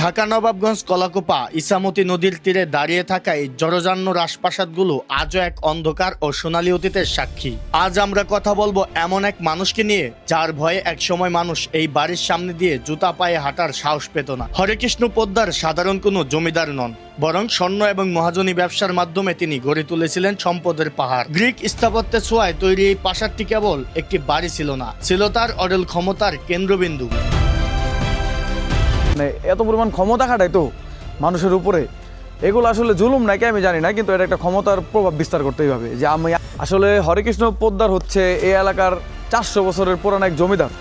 ঢাকা নবাবগঞ্জ কলাকুপা ইসামতি নদীর তীরে দাঁড়িয়ে থাকা এই জড়জান্য রাজপ্রাসাদগুলো আজও এক অন্ধকার ও সোনালী অতীতের সাক্ষী। আজ আমরা কথা বলবো এমন এক মানুষকে নিয়ে যার ভয়ে একসময় মানুষ এই বাড়ির সামনে দিয়ে জুতা পায়ে হাঁটার সাহস পেত না। হরেকৃষ্ণ পোদ্দার সাধারণ কোনো জমিদার নন, বরং স্বর্ণ এবং মহাজনী ব্যবসার মাধ্যমে তিনি গড়ে তুলেছিলেন সম্পদের পাহাড়। গ্রিক স্থাপত্যের ছোঁয়ায় তৈরি এই প্রাসাদটি কেবল একটি বাড়ি ছিল না, ছিল তার অডেল ক্ষমতার কেন্দ্রবিন্দু। মানে এত পরিমাণ ক্ষমতা খাটায় তো মানুষের উপরে, এগুলো আসলে জুলুম নাকি আমি জানি না, কিন্তু এটা একটা ক্ষমতার প্রভাব বিস্তার করতেই হবে। যে আমি আসলে হরেকৃষ্ণ পোদ্দার হচ্ছে এই এলাকার 400 বছরের পুরানো এক জমিদার,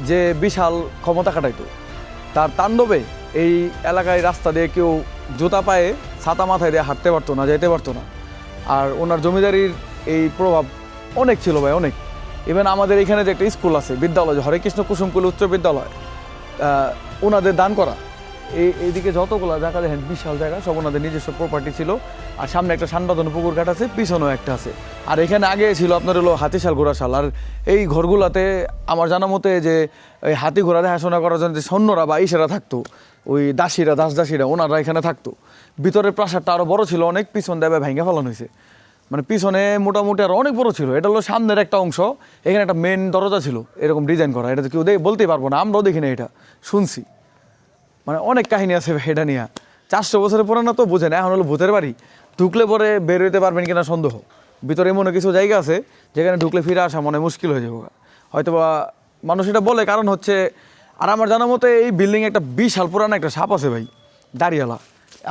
যে বিশাল ক্ষমতা খাটাইতো। তার তাণ্ডবে এই এলাকায় রাস্তা দিয়ে কেউ জুতা পায়ে ছাতা মাথায় দিয়ে হাঁটতে পারতো না, যেতে পারতো না। আর ওনার জমিদারির এই প্রভাব অনেক ছিল ভাই, অনেক। ইভেন আমাদের এখানে যে একটা স্কুল আছে, বিদ্যালয়, হরেকৃষ্ণ কুসুমকুল উচ্চ বিদ্যালয়, ওনাদের দান করা। এইদিকে যতগুলো জায়গা দেখেন বিশাল জায়গা, সব ওনাদের নিজস্ব প্রপার্টি ছিল। আর সামনে একটা সানবাদন পুকুর ঘাট আছে, পিছনেও একটা আছে। আর এখানে আগে ছিল আপনার হলো হাতিশাল ঘোড়াশাল। আর এই ঘরগুলাতে আমার জানা মতে যে এই হাতি ঘোড়া দেখাশোনা করার জন্য যে সৈন্যরা বা ইসেরা থাকতো, ওই দাসীরা, দাসীরা, ওনারা এখানে থাকতো। ভিতরের প্রাসাদটা আরও বড় ছিল অনেক, পিছন দেবে ভেঙে ফেলানো হয়েছে। মানে পিছনে মোটামুটি আরও অনেক বড় ছিল। এটা হলো সামনের একটা অংশ, এখানে একটা মেন দরজা ছিল এরকম ডিজাইন করা। এটা তো কেউ বলতেই পারবো না, আমরাও দেখি না, এটা শুনছি। মানে অনেক কাহিনী আছে এটা নিয়ে। 400 বছরের পুরানো তো বুঝেন, এখন হলো ভূতের বাড়ি। ঢুকলে পরে বের হইতে পারবেন কিনা সন্দেহ। ভিতরে এমন কিছু জায়গা আছে যেখানে ঢুকলে ফিরে আসা মনে মুশকিল হয়ে যাবে হয়তো বা। মানুষ এটা বলে কারণ হচ্ছে, আর আমার জানার মতে এই বিল্ডিং একটা বিশাল পুরানো একটা সাপ আছে ভাই, দাঁড়িয়ালা।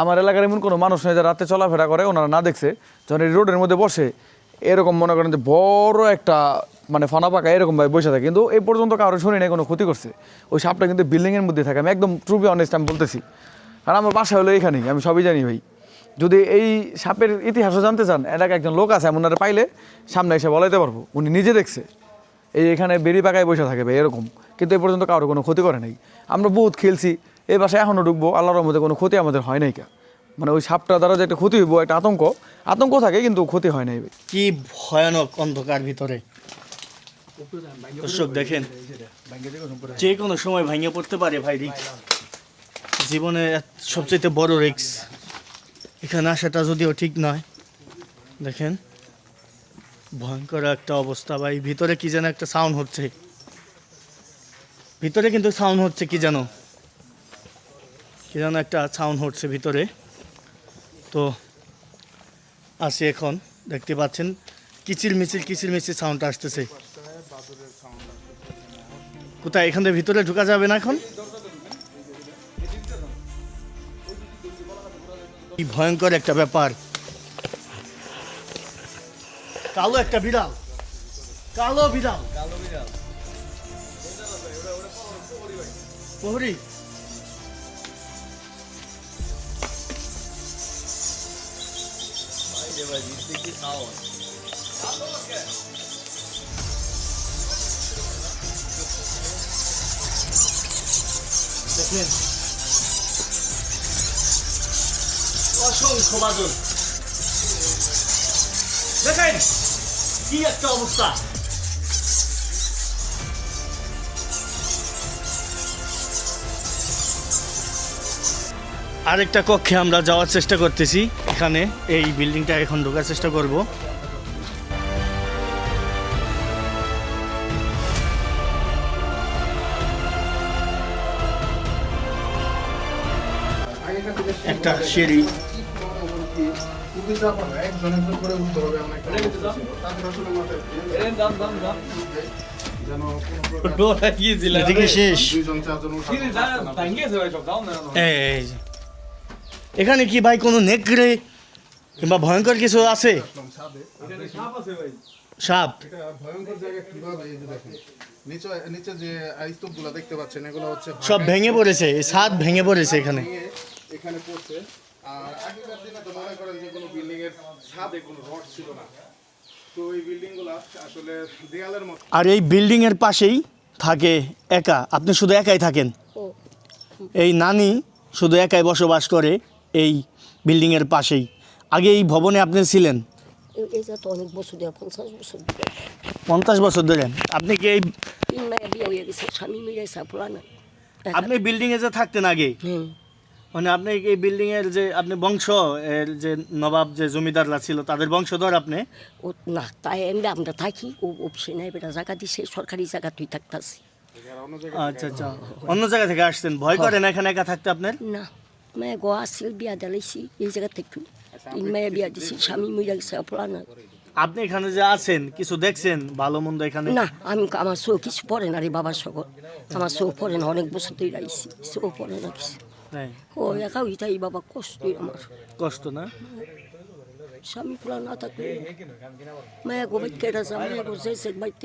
আমার এলাকার এমন কোনো মানুষ নেই যারা রাতে চলাফেরা করে ওনারা না দেখছে, যখন এই রোডের মধ্যে বসে এরকম মনে করেন যে বড় একটা মানে ফানা পাকা এরকম ভাবে বসে থাকে। কিন্তু এই পর্যন্ত কারো শুনি নাই কোনো ক্ষতি করছে। ওই সাপটা কিন্তু বিল্ডিংয়ের মধ্যে থাকে। আমি একদম ট্রু বি অনেস্ট আমি বলতেছি, কারণ আমার বাসা হলো এখানেই, আমি সবই জানি ভাই। যদি এই সাপের ইতিহাসও জানতে চান, এলাকায় একজন লোক আছে, ওনারা পাইলে সামনে এসে বলাইতে পারবো, উনি নিজে দেখছে। এখানে বেরি পাকায় বসে থাকে ভাই এরকম, কিন্তু এই পর্যন্ত কারো কোনো ক্ষতি করে নাই। আমরা বহুত খেলছি, এই বাসায় এখনও ঢুকবো, আল্লাহর মধ্যে কোনো ক্ষতি আমাদের হয় নাই। মানে ওই সাপটা দ্বারা যে একটা ক্ষতি হইব, একটা আতঙ্ক থাকে, কিন্তু ক্ষতি হয় নাই। কি ভয়ানক অন্ধকার ভিতরে, দর্শক দেখেন, যে কোনো সময় ভাঙে পড়তে পারে ভাই। রিক্স, জীবনে সবচেয়ে বড় রিক্স। এখানে আসাটা যদিও ঠিক নয়। দেখেন ভয়ঙ্কর একটা অবস্থা ভাই। ভিতরে কি যেন একটা সাউন্ড হচ্ছে, ভিতরে কিন্তু সাউন্ড হচ্ছে কি যেন একটা সাউন্ড হচ্ছে ভিতরে। তো আসি এখন, দেখতে পাচ্ছেন কিচির মিচির সাউন্ড আসতেছে। কোথায়? এখান থেকে ভিতরে ঢোকা যাবে না এখন? কি ভয়ঙ্কর একটা ব্যাপার। কালো একটা বিড়াল, কালো বিড়াল, প্রহরী। দেখেন অসংখ্য বাদল, দেখেন কি একটা অবস্থা। আরেকটা কক্ষে আমরা যাওয়ার চেষ্টা করতেছি। এখানে এই বিল্ডিংটা এখন ঢোকার চেষ্টা করব। একটা সিঁড়ি, এখানে কি ভাই কোনো নেকড়ে কিংবা ভয়ঙ্কর কিছু আছে? সাপ? নিচে যে স্তূপগুলো দেখতে পাচ্ছেন, এগুলো হচ্ছে সব ভেঙে পড়েছে, ছাদ ভেঙে পড়েছে এখানে পড়ছে। আর আগেকার দিনে তো মনে করেন যে কোনো বিল্ডিং এর ছাদে কোনো রড ছিল না, তো এই বিল্ডিংগুলো আসলে দেয়ালের মতো। আর এই বিল্ডিং এর পাশেই থাকে একা, আপনি শুধু একাই থাকেন? এই নানি শুধু একাই বসবাস করে এই বিল্ডিং এর পাশেই। আগে এই ভবনে আপনি ছিলেন? এটা তো অনেক বছর ধরে, 50 বছর ধরে। 50 বছর ধরে? আপনি কি এই তিন মায়ের বিয়ে হয়ে গেছে, স্বামী মেয়ে পুরানো। আপনি বিল্ডিং এ যে থাকতেন আগে, মানে আপনি এই বিল্ডিং এর যে আপনি বংশ এর যে নবাব যে জমিদাররা ছিল তাদের বংশধর আপনি? ও না তাই এমনি আমরা থাকি ও অফিসে নাই বেটা জায়গা দিছে সরকারি জায়গা তুই থাকতাছি আচ্ছা আচ্ছা, অন্য জায়গা থেকে আসছেন, ভয় করেন এখানে একা থাকতে আপনার? না মেয়ে গো আসছিল বিয়া দিলাইছি এই জায়গা থেকে 3 মেয়ে বিয়া দিছি স্বামী মইরা গেছে ফলানা। আপনি এখানে যে আছেন কিছু দেখছেন ভালো মন্দ এখানে? না আমি আমার চোখ কিছু পড়ে না রে বাবার সকল আমার চোখ পড়ে না অনেক বছর ধরে আইছি চোখ পড়ে না কিছু হ্যাঁ, ও একা হইতাই বাবা কষ্টই আমার কষ্ট না? স্বামী পোলা না থাকলে মায়া গো বাইক কেটা যা মায়া গো যে বাইতে